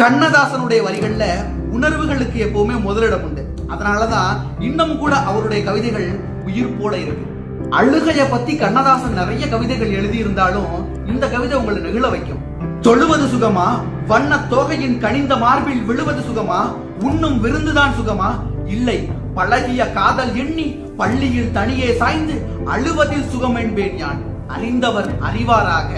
கண்ணதாசனுடைய வரிகள்ல உணர்வுகளுக்கு எப்பவுமே முதலிடம் உண்டு. அதனாலதான் இன்னும் கூட அவருடைய கவிதைகள் உயிர் போல இருக்கு. அழுகைய பத்தி கண்ணதாசன் நிறைய கவிதைகள் எழுதி இருந்தாலும் இந்த கவிதை உங்களை நெகிழ வைக்கும். தொழுவது சுகமா, வண்ண தோகையின் கனிந்த மார்பில் விழுவது சுகமா, உண்ணும் விருந்துதான் சுகமா, இல்லை பழகிய காதல் எண்ணி பள்ளியில் தனியே சாய்ந்து அழுவதில் சுகம் என்பேன் யான். அறிந்தவர் அறிவாராக.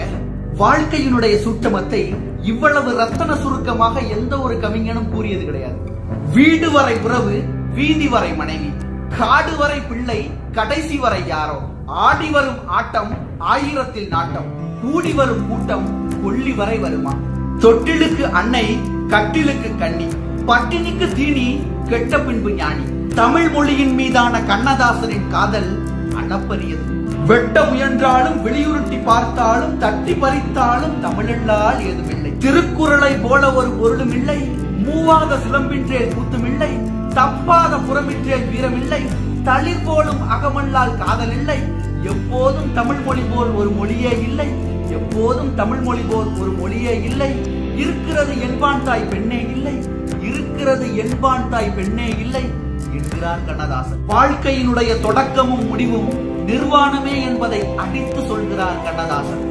வாழ்க்கையினுடைய சூட்சமத்தை இவ்வளவு ரத்தன சுருக்கமாக எந்த ஒரு கவிஞனும் கூறியது கிடையாது. வீடு வரை உறவு, வீதி வரை மனைவி, காடு வரை பிள்ளை, கடைசி வரை யாரோ, ஆடி வரும் ஆட்டம் ஆயிரத்தில் நாட்டம், கூடி வரும் கூட்டம் கொள்ளி வரை வருமா, தொட்டிலுக்கு அன்னை கட்டிலுக்கு கண்ணி, பட்டினிக்கு தீனி கெட்ட பின்பு ஞானி. தமிழ் மொழியின் மீதான கண்ணதாசனின் காதல் அளப்பரியது. வெட்ட முயன்றாலும் வெளியுருட்டி பார்த்தாலும் தட்டி பறித்தாலும் தமிழெல்லால் ஏதுமில்லை. திருக்குறளை போல ஒரு பொருளும் இல்லை, மூவாத சிலம்பின்றே கூத்துமில்லை, தப்பாத புறமின்றே வீரமில்லை, தளிர் போலும் அகமல்லால் காதல் இல்லை. எப்போதும் தமிழ் மொழி போல் ஒரு மொழியே இல்லை, எப்போதும் தமிழ் மொழி போல் ஒரு மொழியே இல்லை. இருக்கிறது என்பான் தாய் பெண்ணே இல்லை, இருக்கிறது என்பான் தாய் பெண்ணே இல்லை என்கிறார் கண்ணதாசன். வாழ்க்கையினுடைய தொடக்கமும் முடிவும் நிர்வாணமே என்பதை அடித்து சொல்கிறார் கண்ணதாசன்.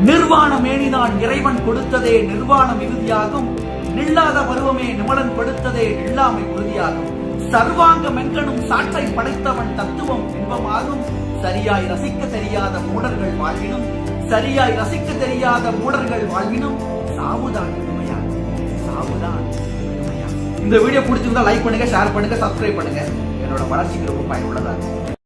நிர்வாண மேனிதான் இறைவன் கொடுத்ததே நிர்வாண மிகுதியாகும், நில்லாத பருவமே நிமலன் கொடுத்ததே நில்லாமை உறுதியாகும். சர்வாங்க மெங்கனும் சாற்றை படைத்தவன் தத்துவம் இன்பமாகும். சரியாய் ரசிக்க தெரியாத மூடர்கள் வாழ்வினும், சரியாய் ரசிக்க தெரியாத மூடர்கள் வாழ்வினும் சாவுதான் உண்மையாகும், சாவுதான் உண்மையாகும். இந்த வீடியோ பிடிச்சிருந்தா லைக் பண்ணுங்க, ஷேர் பண்ணுங்க, சப்ஸ்கிரைப் பண்ணுங்க. என்னோட வளர்ச்சிக்கு ரொம்ப பயனுள்ளதா